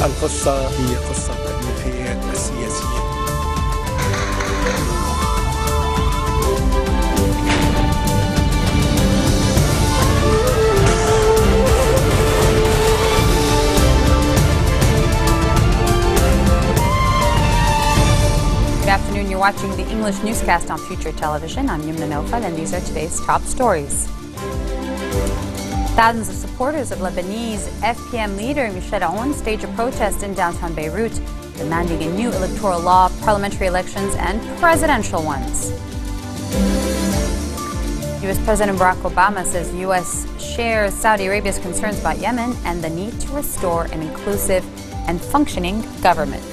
القصة هي قصة النهايات السياسية. Good afternoon. You're watching the English newscast on Future Television. I'm Yumna Nofal, and these are today's top stories. Thousands of supporters of Lebanese FPM leader Michel Aoun staged a protest in downtown Beirut, demanding a new electoral law, parliamentary elections, and presidential ones. U.S. President Barack Obama says U.S. shares Saudi Arabia's concerns about Yemen and the need to restore an inclusive and functioning government.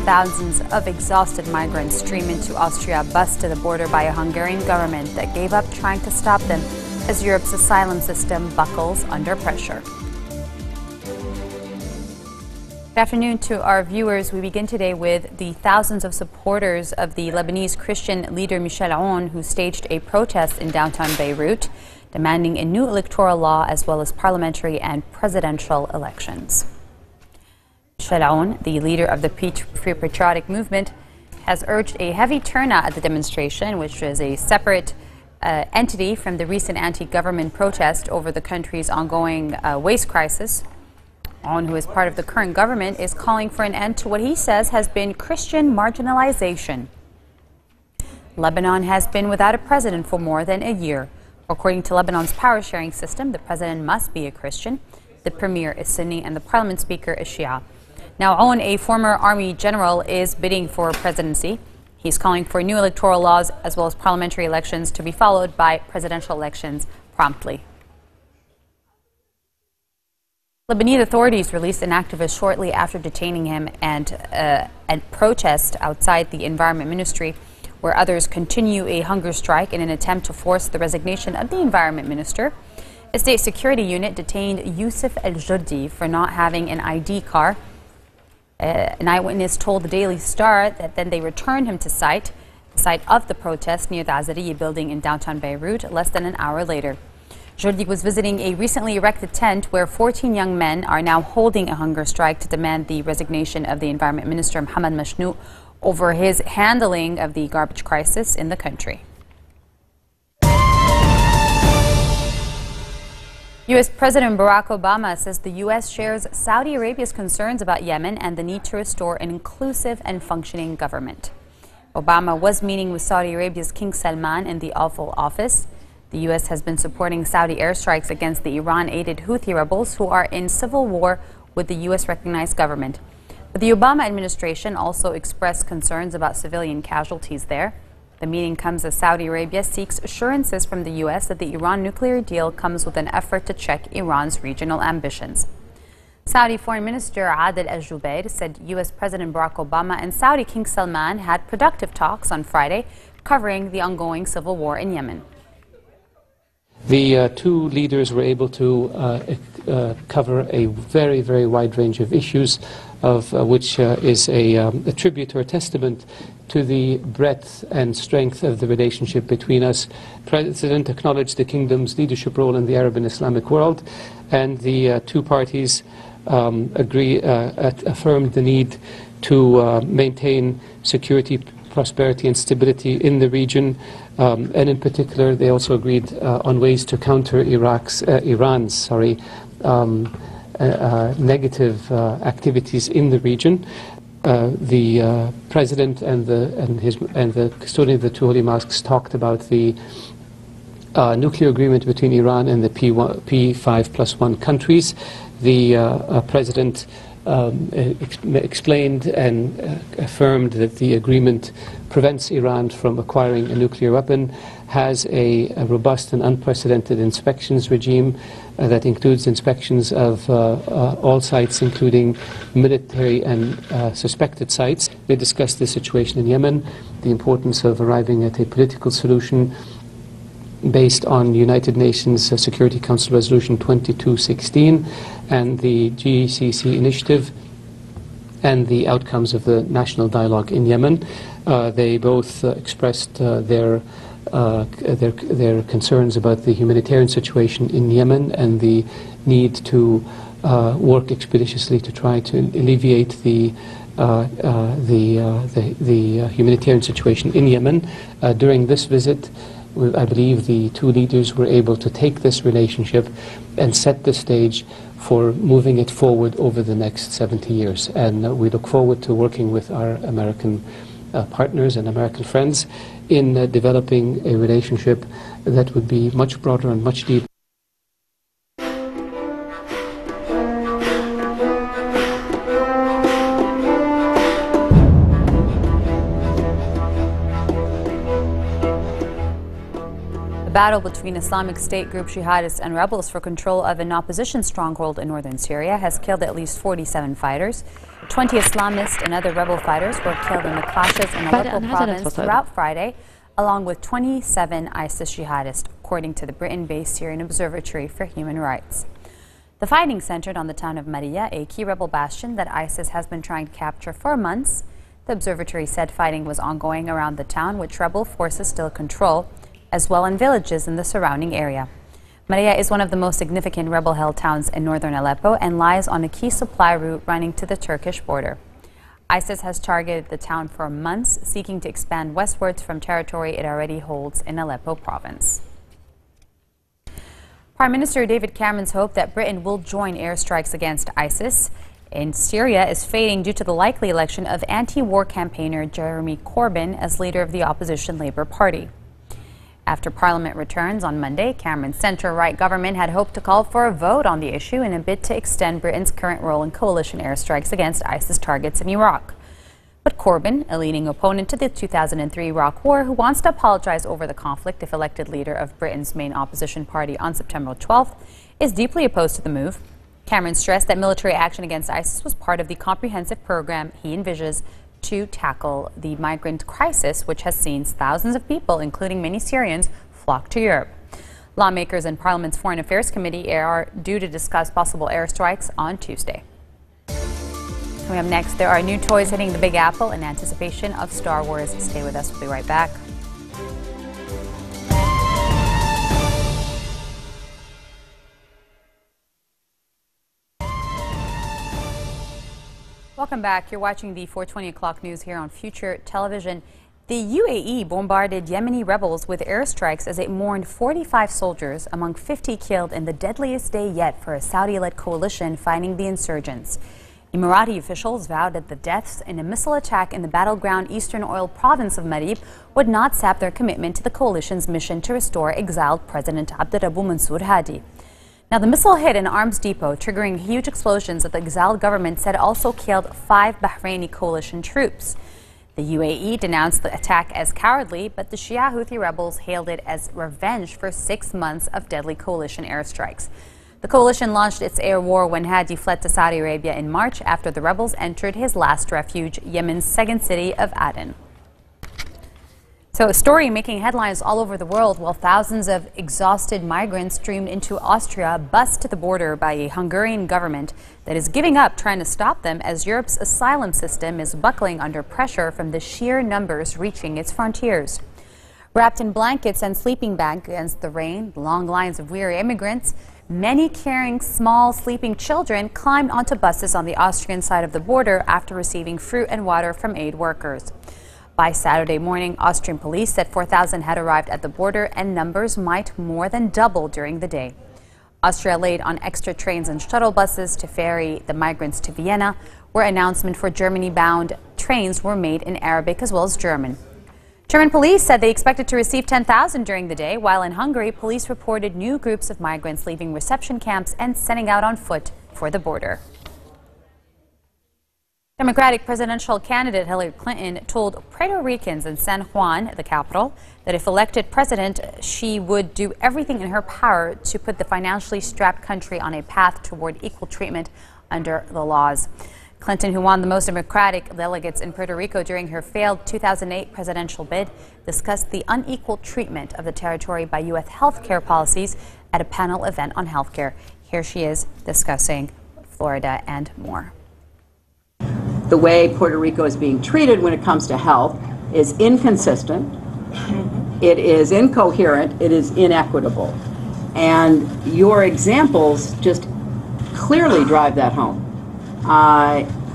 Thousands of exhausted migrants stream into Austria, bused to the border by a Hungarian government that gave up trying to stop them as Europe's asylum system buckles under pressure. Good afternoon to our viewers. We begin today with the thousands of supporters of the Lebanese Christian leader Michel Aoun, who staged a protest in downtown Beirut, demanding a new electoral law as well as parliamentary and presidential elections. Michel Aoun, the leader of the Free Patriotic Movement, has urged a heavy turnout at the demonstration, which is a separate entity from the recent anti-government protest over the country's ongoing waste crisis. Aoun, who is part of the current government, is calling for an end to what he says has been Christian marginalization. Lebanon has been without a president for more than a year. According to Lebanon's power-sharing system, the president must be a Christian, the premier is Sunni, and the parliament speaker is Shia. Now, Aoun, a former army general, is bidding for presidency. He's calling for new electoral laws as well as parliamentary elections to be followed by presidential elections promptly. Lebanese authorities released an activist shortly after detaining him and protest outside the Environment Ministry, where others continue a hunger strike in an attempt to force the resignation of the Environment Minister. A state security unit detained Youssef El-Jurdi for not having an ID card. An eyewitness told the Daily Star that then they returned him to the site of the protest near the Azariya building in downtown Beirut less than an hour later. Jurdi was visiting a recently erected tent where 14 young men are now holding a hunger strike to demand the resignation of the Environment Minister Mohamed Mashnout over his handling of the garbage crisis in the country. U.S. President Barack Obama says the U.S. shares Saudi Arabia's concerns about Yemen and the need to restore an inclusive and functioning government. Obama was meeting with Saudi Arabia's King Salman in the Oval Office. The U.S. has been supporting Saudi airstrikes against the Iran-aided Houthi rebels who are in civil war with the U.S.-recognized government. But the Obama administration also expressed concerns about civilian casualties there. The meeting comes as Saudi Arabia seeks assurances from the U.S. that the Iran nuclear deal comes with an effort to check Iran's regional ambitions. Saudi Foreign Minister Adel Al-Jubeir said U.S. President Barack Obama and Saudi King Salman had productive talks on Friday covering the ongoing civil war in Yemen. The two leaders were able to cover a very, very wide range of issues, of which is a tribute or a testament to the breadth and strength of the relationship between us. The President acknowledged the Kingdom's leadership role in the Arab and Islamic world, and the two parties affirmed the need to maintain security, prosperity and stability in the region, and in particular they also agreed on ways to counter Iran's negative activities in the region. The President and the custodian of the two holy mosques talked about the nuclear agreement between Iran and the P5+1 countries. The President explained and affirmed that the agreement prevents Iran from acquiring a nuclear weapon, has a robust and unprecedented inspections regime that includes inspections of all sites, including military and suspected sites. They discussed the situation in Yemen, the importance of arriving at a political solution based on United Nations Security Council Resolution 2216 and the GCC initiative and the outcomes of the national dialogue in Yemen. They both expressed their concerns about the humanitarian situation in Yemen and the need to work expeditiously to try to alleviate the humanitarian situation in Yemen. During this visit, I believe the two leaders were able to take this relationship and set the stage for moving it forward over the next 70 years. And we look forward to working with our American partners and American friends in developing a relationship that would be much broader and much deeper. The battle between Islamic State group jihadists and rebels for control of an opposition stronghold in northern Syria has killed at least 47 fighters. 20 Islamist and other rebel fighters were killed in the clashes in Aleppo province throughout Friday, along with 27 ISIS jihadists, according to the Britain-based Syrian Observatory for Human Rights. The fighting centered on the town of Maria, a key rebel bastion that ISIS has been trying to capture for months. The observatory said fighting was ongoing around the town, which rebel forces still control, as well in villages in the surrounding area. Maria is one of the most significant rebel-held towns in northern Aleppo and lies on a key supply route running to the Turkish border. ISIS has targeted the town for months, seeking to expand westwards from territory it already holds in Aleppo province. Prime Minister David Cameron's hope that Britain will join airstrikes against ISIS in Syria is fading due to the likely election of anti-war campaigner Jeremy Corbyn as leader of the opposition Labour Party. After Parliament returns on Monday, Cameron's centre-right government had hoped to call for a vote on the issue in a bid to extend Britain's current role in coalition airstrikes against ISIS targets in Iraq. But Corbyn, a leading opponent to the 2003 Iraq War, who wants to apologize over the conflict if elected leader of Britain's main opposition party on September 12th, is deeply opposed to the move. Cameron stressed that military action against ISIS was part of the comprehensive program he envisages to tackle the migrant crisis, which has seen thousands of people, including many Syrians, flock to Europe. Lawmakers in Parliament's Foreign Affairs Committee are due to discuss possible airstrikes on Tuesday. Coming up next, there are new toys hitting the Big Apple in anticipation of Star Wars. Stay with us. We'll be right back. Welcome back. You're watching the 4:20 o'clock news here on Future Television. The UAE bombarded Yemeni rebels with airstrikes as it mourned 45 soldiers among 50 killed in the deadliest day yet for a Saudi-led coalition fighting the insurgents. Emirati officials vowed that the deaths in a missile attack in the battleground eastern oil province of Marib would not sap their commitment to the coalition's mission to restore exiled President Abdurrabbu Mansour Hadi. Now, the missile hit an arms depot, triggering huge explosions that the exiled government said also killed 5 Bahraini coalition troops. The UAE denounced the attack as cowardly, but the Shia Houthi rebels hailed it as revenge for 6 months of deadly coalition airstrikes. The coalition launched its air war when Hadi fled to Saudi Arabia in March after the rebels entered his last refuge, Yemen's second city of Aden. So a story making headlines all over the world while thousands of exhausted migrants streamed into Austria, bussed to the border by a Hungarian government that is giving up trying to stop them as Europe's asylum system is buckling under pressure from the sheer numbers reaching its frontiers. Wrapped in blankets and sleeping bags against the rain, long lines of weary immigrants, many carrying small sleeping children, climbed onto buses on the Austrian side of the border after receiving fruit and water from aid workers. By Saturday morning, Austrian police said 4,000 had arrived at the border and numbers might more than double during the day. Austria laid on extra trains and shuttle buses to ferry the migrants to Vienna, where announcements for Germany-bound trains were made in Arabic as well as German. German police said they expected to receive 10,000 during the day, while in Hungary, police reported new groups of migrants leaving reception camps and setting out on foot for the border. Democratic presidential candidate Hillary Clinton told Puerto Ricans in San Juan, the capital, that if elected president, she would do everything in her power to put the financially strapped country on a path toward equal treatment under the laws. Clinton, who won the most Democratic delegates in Puerto Rico during her failed 2008 presidential bid, discussed the unequal treatment of the territory by U.S. health care policies at a panel event on health care. Here she is discussing Florida and more. The way Puerto Rico is being treated when it comes to health is inconsistent, it is incoherent, it is inequitable. And your examples just clearly drive that home.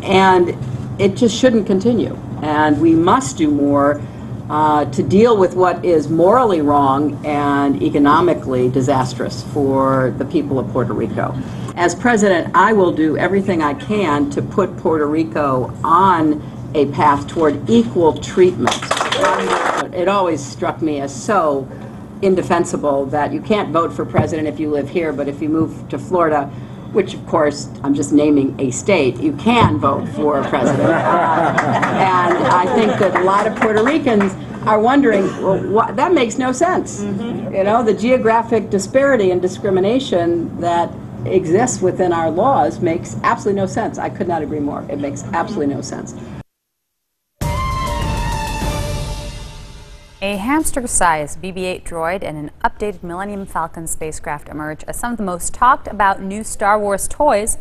And it just shouldn't continue. And we must do more to deal with what is morally wrong and economically disastrous for the people of Puerto Rico. As president, I will do everything I can to put Puerto Rico on a path toward equal treatment. It always struck me as so indefensible that you can't vote for president if you live here, but if you move to Florida, which of course I'm just naming a state, you can vote for president. And I think that a lot of Puerto Ricans are wondering, well, that makes no sense. You know, the geographic disparity and discrimination that exists within our laws makes absolutely no sense. I could not agree more. It makes absolutely no sense. A hamster-sized BB-8 droid and an updated Millennium Falcon spacecraft emerge as some of the most talked about new Star Wars toys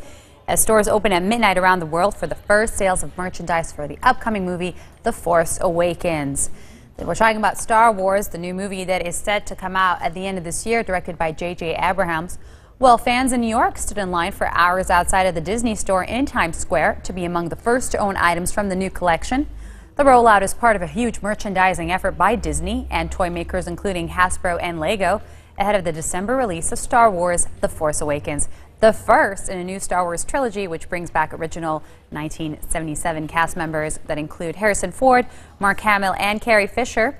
as stores open at midnight around the world for the first sales of merchandise for the upcoming movie, The Force Awakens. We're talking about Star Wars, the new movie that is set to come out at the end of this year, directed by J.J. Abrams. Well, fans in New York stood in line for hours outside of the Disney store in Times Square to be among the first to own items from the new collection. The rollout is part of a huge merchandising effort by Disney and toy makers including Hasbro and Lego ahead of the December release of Star Wars The Force Awakens, the first in a new Star Wars trilogy which brings back original 1977 cast members that include Harrison Ford, Mark Hamill, and Carrie Fisher.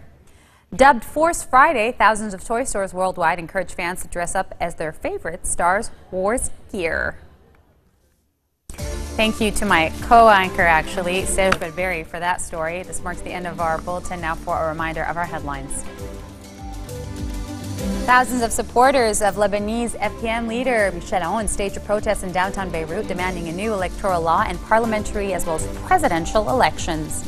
Dubbed Force Friday, thousands of toy stores worldwide encourage fans to dress up as their favorite Star Wars gear. Thank you to my co-anchor, actually, Serge Bedberry, for that story. This marks the end of our bulletin. Now for a reminder of our headlines. Thousands of supporters of Lebanese FPN leader Michel Aoun staged a protest in downtown Beirut demanding a new electoral law and parliamentary as well as presidential elections.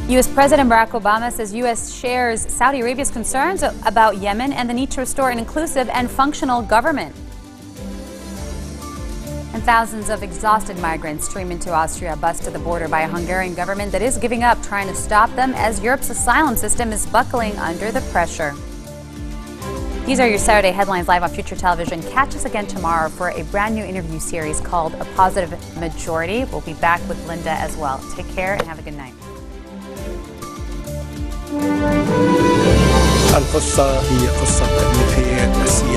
U.S. President Barack Obama says U.S. shares Saudi Arabia's concerns about Yemen and the need to restore an inclusive and functional government. And thousands of exhausted migrants stream into Austria, bused to the border by a Hungarian government that is giving up trying to stop them as Europe's asylum system is buckling under the pressure. These are your Saturday headlines live on Future Television. Catch us again tomorrow for a brand new interview series called A Positive Majority. We'll be back with Linda as well. Take care and have a good night. القصة هي قصة تاريخية سياسية.